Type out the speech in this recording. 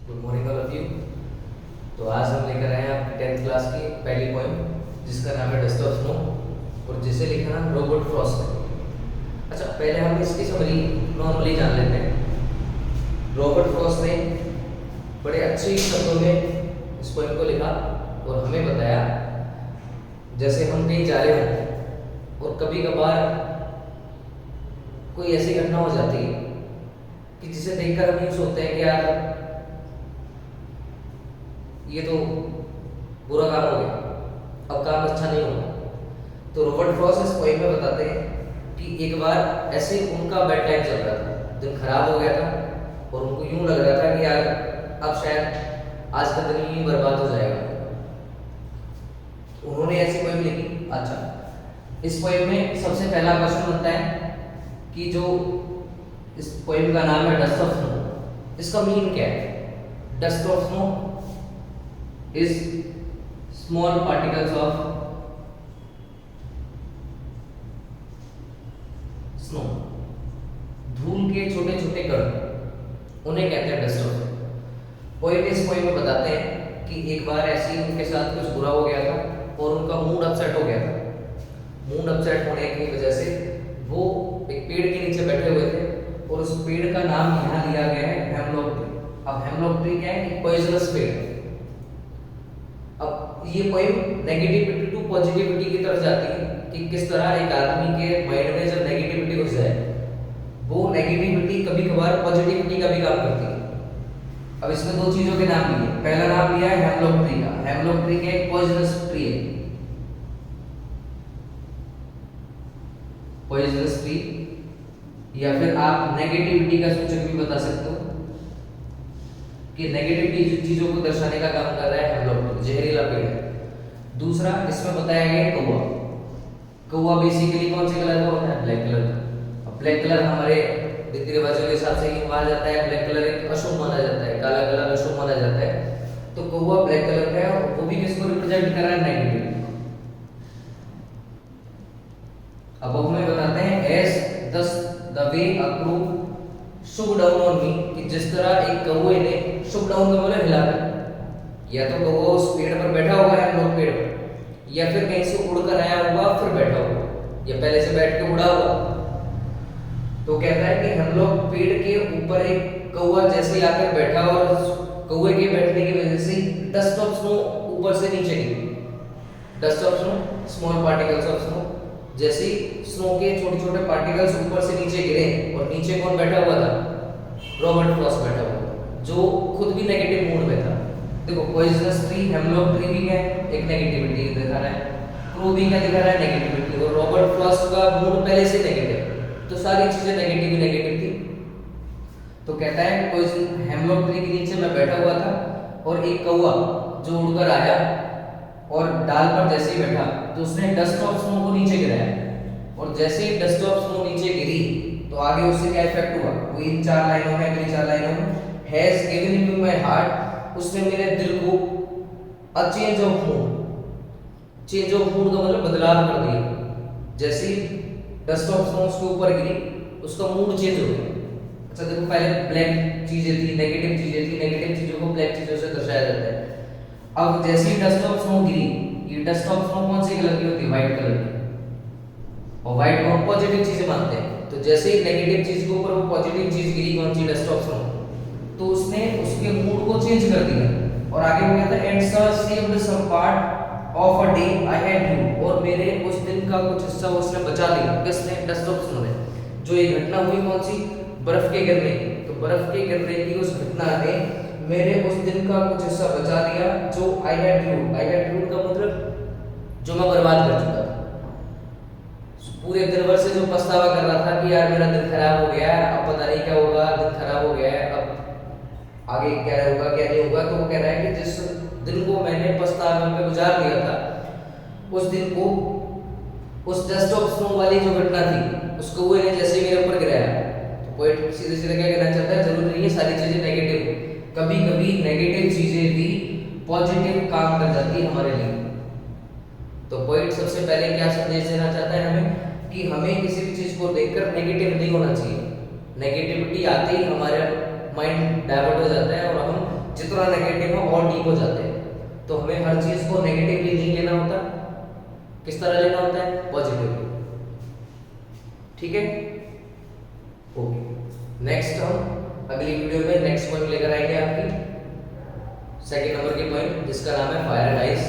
Good morning all of you. तो आज हम लेकर आए हैं आपकी 10th क्लास की पहली पोएम जिसका नाम है डस्ट ऑफ स्नो और जिसे लिखा ना रॉबर्ट फ्रॉस्ट ने। अच्छा, पहले हम इसकी समरी नॉर्मली जान लेते हैं। रॉबर्ट फ्रॉस्ट ने बड़े अच्छे शब्दों में इस पोएम को लिखा और हमें बताया जैसे हम कहीं जा रहे हों और कभी कभार कोई ऐसी घटना हो जाती है कि जिसे देखकर हम यूँ सोचते हैं कि यार ये तो बुरा काम हो गया, अब काम अच्छा नहीं होगा। तो रॉबर्ट फ्रॉस्ट इस पोएम में बताते हैं कि एक बार ऐसे उनका बेड टाइम चल रहा था, दिन खराब हो गया था और उनको यूं लग रहा था कि यार अब शायद आज का दिन ही बर्बाद हो जाएगा। उन्होंने ऐसी पोएम लिखी। अच्छा, इस पोएम में सबसे पहला क्वेश्चन बनता है कि जो इस पोएम का नाम है डस्ट ऑफ स्नो, इसका मीनिंग क्या है? Dust of snow is small particles of snow, धूल के छोटे छोटे कण, उन्हें कहते हैं डस्ट ऑफ स्नो। पोएट इस पोएम में बताते हैं कि एक बार ऐसे ही उनके साथ कुछ बुरा हो गया था और उनका मूड अपसेट हो गया था। मूड अपसेट होने की वजह से वो एक पेड़ के नीचे बैठे हुए थे और उस पेड़ का नाम यहाँ लिया गया है हेमलॉक ट्री। अब हेमलॉक ट्री क्या है? पॉइजनस पेड़। अब ये पोएम नेगेटिविटी टू पॉजिटिविटी की तरफ जाती है कि किस तरह एक आदमी के माइंड में जब नेगेटिविटी घुस जाए वो नेगेटिविटी कभी कभार पॉजिटिविटी का भी काम करती है। अब इसमें दो चीजों के नाम लिए। पहला नाम लिया है हेमलॉक ट्री का। हेमलॉक ट्री के एक पॉइजनस ट्री है, पॉइजनस ट्री, या फिर आप नेगेटिविटी का सूचक भी बता सकते हो कि नेगेटिव चीजों को दर्शाने का काम कर रहा है हेमलॉक, जहरीला पेड़ है। दूसरा इसमें बताया गया है कौवा। कौवा बेसिकली कौन से कलर का होता है? ब्लैक कलर का। अब ब्लैक कलर हमारे रीति रिवाजों के हिसाब से ही माना जाता है, ब्लैक कलर एक अशुभ माना जाता है, काला कलर अशुभ माना जाता है। तो कौवा ब्लैक कलर का है और वो भी किसको रिप्रेजेंट कर रहा है? नेगेटिव। अब हमें बताते हैं as the way a crew shook down on me, कि जिस तरह एक कौवे ने शुग डाउन का मतलब हिलाकर, या तो कौवा उस पेड़ पर बैठा हुआ है हेमलॉक पेड़ पर, या फिर कहीं से उड़कर आया हुआ फिर बैठा हुआ, या पहले से बैठ के उड़ा हुआ। तो कहता है कि हेमलॉक पेड़ के ऊपर एक कौवा जैसे आकर बैठा और कौवे के बैठने की वजह से डस्ट ऑफ स्नो ऊपर से नीचे गिरी। Dust of snow, small particles of snow, जैसे स्नो के छोटे छोटे पार्टिकल्स ऊपर से नीचे गिरे और नीचे कौन बैठा हुआ था? रॉबर्ट फ्रॉस्ट बैठा हुआ था, जो खुद भी नेगेटिव मूड में था। देखो, पॉइजनस ट्री, हेमलॉक ट्री भी है, एक नेगेटिविटी दिखा रहा है, क्रू भी क्या दिखा रहा है? नेगेटिविटी। और रॉबर्ट फ्रॉस्ट का मूड पहले से नेगेटिव, तो सारी चीजें नेगेटिव ही नेगेटिव थी। तो कहता है पॉइजन हेमलॉक ट्री के नीचे मैं बैठा हुआ था और एक कौवा जो उड़कर आया और डाल पर जैसे ही बैठा तो उसने डस्ट ऑफ स्नो को नीचे गिराया, और जैसे ही डस्ट ऑफ स्नो नीचे गिरी तो आगे उससे क्या इफेक्ट हुआ? वो इन चार लाइनों में, अगली चार लाइनों में, has given in to my heart, उसने मेरे दिल को a change of mood, change of mood का मतलब बदलाव कर दिया। जैसे ही डस्ट ऑफ स्नो उसके ऊपर गिरी उसका मूड चेंज हो गया। अच्छा देखो, पहले ब्लैक चीजें थी, नेगेटिव चीजें थी, नेगेटिव चीजों को ब्लैक चीजों से दर्शाया जाता है। अब जैसे ही डस्ट ऑफ स्नो गिरी, ये डस्ट ऑफ स्नो कौन सी कलर की होती है? व्हाइट कलर की, और व्हाइट को हम पॉजिटिव चीजें मानते हैं। तो जैसे ही नेगेटिव चीज के ऊपर वो पॉजिटिव चीज गिरी, कौन सी? डस्ट ऑफ स्नो, तो उसने उसके मूड को चेंज कर दिया। और आगे वो कहता है and sir saved some part of a day I had you, और मेरे उस दिन का कुछ हिस्सा उसने बचा लिया। किसने? डस्ट ऑफ स्नो ने। जो ये घटना हुई कौन सी? बर्फ के गिरने की। तो बर्फ के गिरने की उस घटना ने मेरे उस दिन का कुछ हिस्सा बचा लिया, जो आई had you. I had you का मतलब जो मैं बर्बाद कर चुका था। पूरे दिन भर से जो पछतावा कर रहा था कि यार मेरा दिन खराब हो गया है, अब पता नहीं क्या होगा, दिन खराब हो गया है, अब आगे क्या होगा क्या नहीं होगा। तो वो कह रहा है कि जिस दिन को मैंने पछतावे में गुजार दिया था, उस दिन को, उस डस्ट ऑफ स्नो वाली जो घटना थी उस कौवे ने जैसे मेरे ऊपर गिराया। तो पोएट सीधे सीधे क्या कहना चाहता है? जरूरी नहीं है सारी चीजें नेगेटिव, कभी कभी नेगेटिव चीजें भी पॉजिटिव काम कर जाती है हमारे लिए। तो पोएट सबसे पहले क्या संदेश देना चाहता है हमें? कि हमें किसी भी चीज को देखकर नेगेटिव नहीं होना चाहिए। नेगेटिविटी आते ही हमारे माइंड डाइवर्ट हो जाता है और हम तरह नेगेटिव हो और डीप हो जाते हैं। तो हमें हर चीज को नेगेटिवली नहीं लेना होता, किस तरह लेना होता है? पॉजिटिवली। ठीक है, ओके। नेक्स्ट हम अगली वीडियो में नेक्स्ट पॉइंट लेकर आएंगे आपकी सेकंड नंबर की पॉइंट, जिसका नाम है फायर डाइस